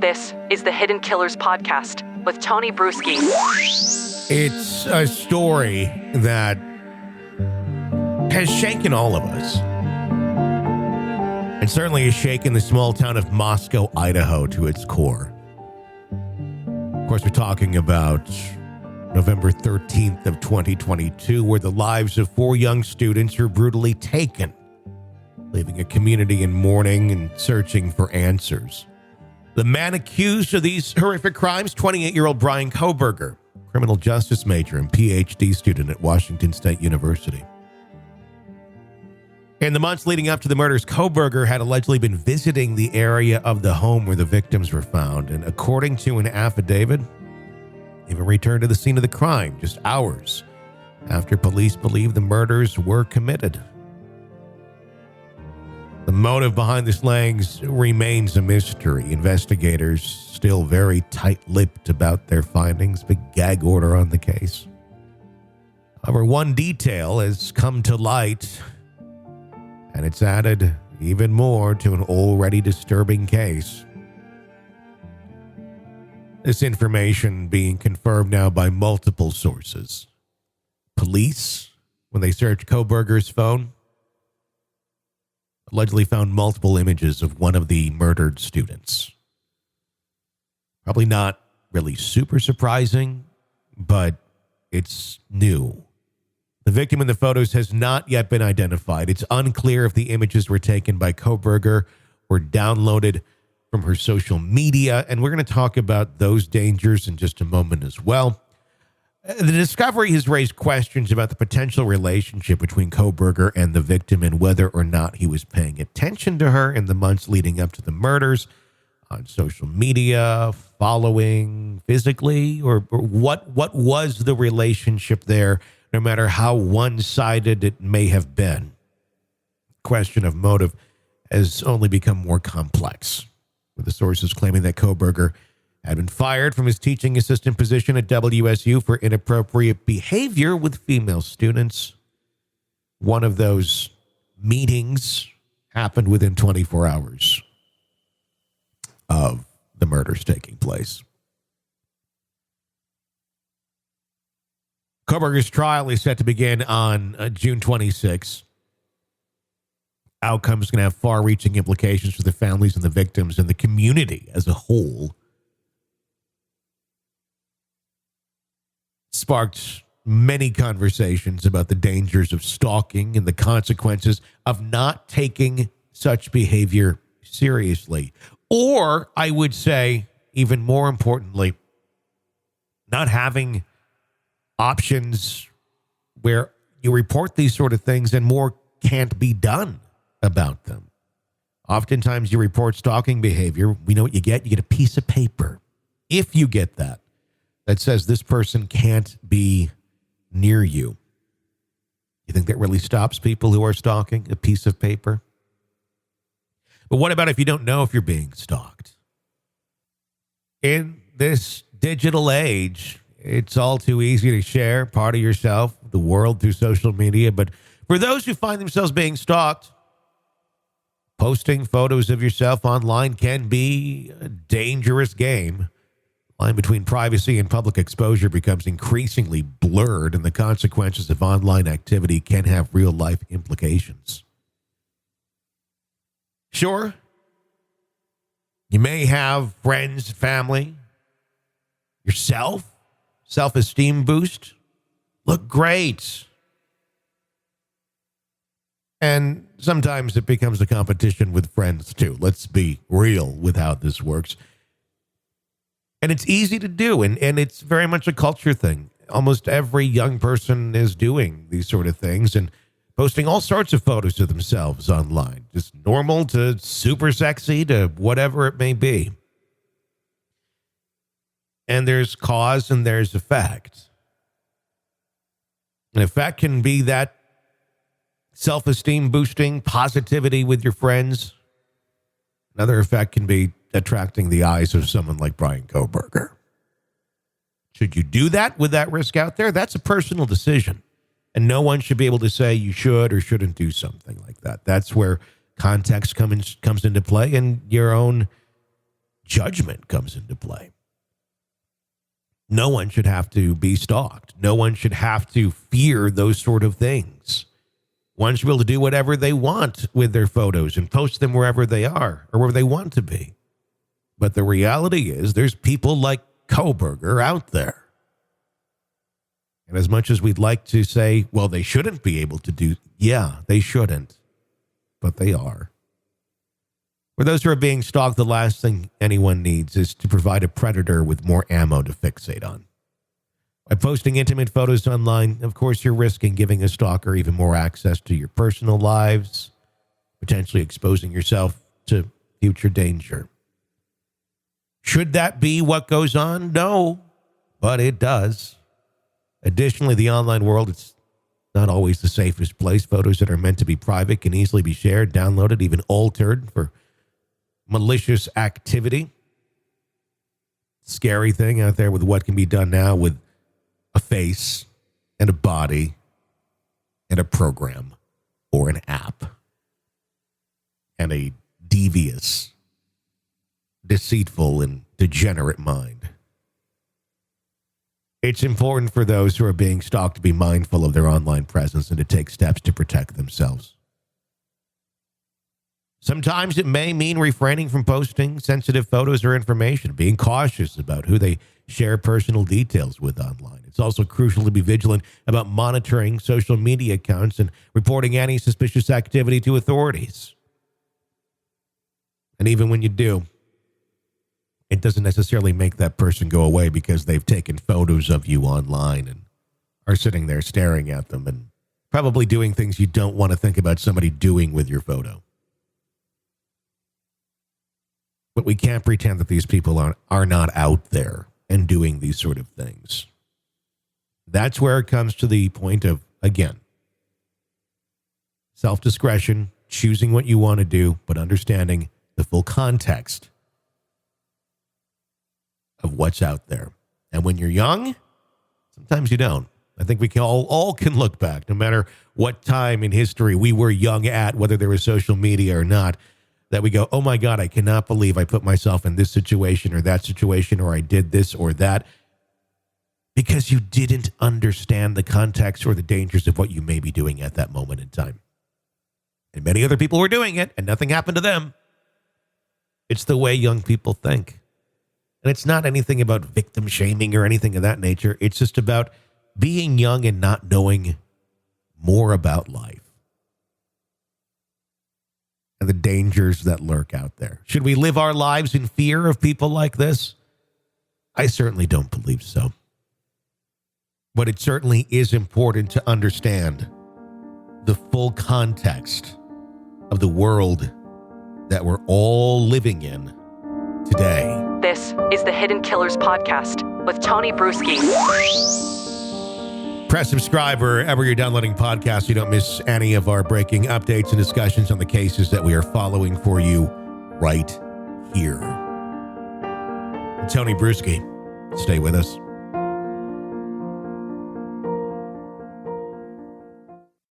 This is the Hidden Killers Podcast with Tony Bruschi. It's a story that has shaken all of us. And certainly has shaken the small town of Moscow, Idaho to its core. Of course, we're talking about November 13th of 2022, where the lives of 4 young students were brutally taken, leaving a community in mourning and searching for answers. The man accused of these horrific crimes, 28-year-old Bryan Kohberger, criminal justice major and PhD student at Washington State University. In the months leading up to the murders, Kohberger had allegedly been visiting the area of the home where the victims were found, and according to an affidavit, even returned to the scene of the crime just hours after police believed the murders were committed. The motive behind the slayings remains a mystery. Investigators still very tight-lipped about their findings, big gag order on the case. However, one detail has come to light, and it's added even more to an already disturbing case. This information being confirmed now by multiple sources. Police, when they searched Kohberger's phone, allegedly found multiple images of one of the murdered students. Probably not really super surprising, but it's new. The victim in the photos has not yet been identified. It's unclear if the images were taken by Kohberger or downloaded from her social media, and we're going to talk about those dangers in just a moment as well. The discovery has raised questions about the potential relationship between Kohberger and the victim and whether or not he was paying attention to her in the months leading up to the murders on social media, following physically, or what was the relationship there, no matter how one-sided it may have been. Question of motive has only become more complex, with the sources claiming that Kohberger had been fired from his teaching assistant position at WSU for inappropriate behavior with female students. One of those meetings happened within 24 hours of the murders taking place. Kohberger's trial is set to begin on June 26. Outcomes can have far-reaching implications for the families and the victims and the community as a whole. Sparked many conversations about the dangers of stalking and the consequences of not taking such behavior seriously. Or, I would say, even more importantly, not having options where you report these sort of things and more can't be done about them. Oftentimes you report stalking behavior. We know what you get. You get a piece of paper. If you get that says this person can't be near you. You think that really stops people who are stalking? A piece of paper? But what about if you don't know if you're being stalked? In this digital age, it's all too easy to share part of yourself, the world, through social media. But for those who find themselves being stalked, posting photos of yourself online can be a dangerous game. The line between privacy and public exposure becomes increasingly blurred, and the consequences of online activity can have real-life implications. Sure, you may have friends, family, yourself, self-esteem boost, look great. And sometimes it becomes a competition with friends, too. Let's be real with how this works. And it's easy to do, and it's very much a culture thing. Almost every young person is doing these sort of things and posting all sorts of photos of themselves online. Just normal to super sexy to whatever it may be. And there's cause and there's effect. An effect can be that self-esteem boosting, positivity with your friends. Another effect can be attracting the eyes of someone like Bryan Kohberger. Should you do that with that risk out there? That's a personal decision. And no one should be able to say you should or shouldn't do something like that. That's where context comes into play and your own judgment comes into play. No one should have to be stalked. No one should have to fear those sort of things. One should be able to do whatever they want with their photos and post them wherever they are or wherever they want to be. But the reality is there's people like Kohberger out there. And as much as we'd like to say, well, they shouldn't be able to do, yeah, they shouldn't, but they are. For those who are being stalked, the last thing anyone needs is to provide a predator with more ammo to fixate on. By posting intimate photos online, of course, you're risking giving a stalker even more access to your personal lives, potentially exposing yourself to future danger. Should that be what goes on? No, but it does. Additionally, the online world, it's not always the safest place. Photos that are meant to be private can easily be shared, downloaded, even altered for malicious activity. Scary thing out there with what can be done now with a face and a body and a program or an app and a devious, deceitful, and degenerate mind. It's important for those who are being stalked to be mindful of their online presence and to take steps to protect themselves. Sometimes it may mean refraining from posting sensitive photos or information, being cautious about who they share personal details with online. It's also crucial to be vigilant about monitoring social media accounts and reporting any suspicious activity to authorities. And even when you do, it doesn't necessarily make that person go away because they've taken photos of you online and are sitting there staring at them and probably doing things you don't want to think about somebody doing with your photo. But we can't pretend that these people are not out there and doing these sort of things. That's where it comes to the point of, again, self-discretion, choosing what you want to do, but understanding the full context of what's out there. And when you're young, sometimes you don't. I think we can all can look back, no matter what time in history we were young at, whether there was social media or not, that we go, oh my God, I cannot believe I put myself in this situation or that situation, or I did this or that, because you didn't understand the context or the dangers of what you may be doing at that moment in time. And many other people were doing it and nothing happened to them. It's the way young people think. And it's not anything about victim shaming or anything of that nature. It's just about being young and not knowing more about life and the dangers that lurk out there. Should we live our lives in fear of people like this? I certainly don't believe so. But it certainly is important to understand the full context of the world that we're all living in today. This is the Hidden Killers Podcast with Tony Bruschi. Press subscribe wherever you're downloading podcasts so you don't miss any of our breaking updates and discussions on the cases that we are following for you right here. I'm Tony Bruschi. Stay with us.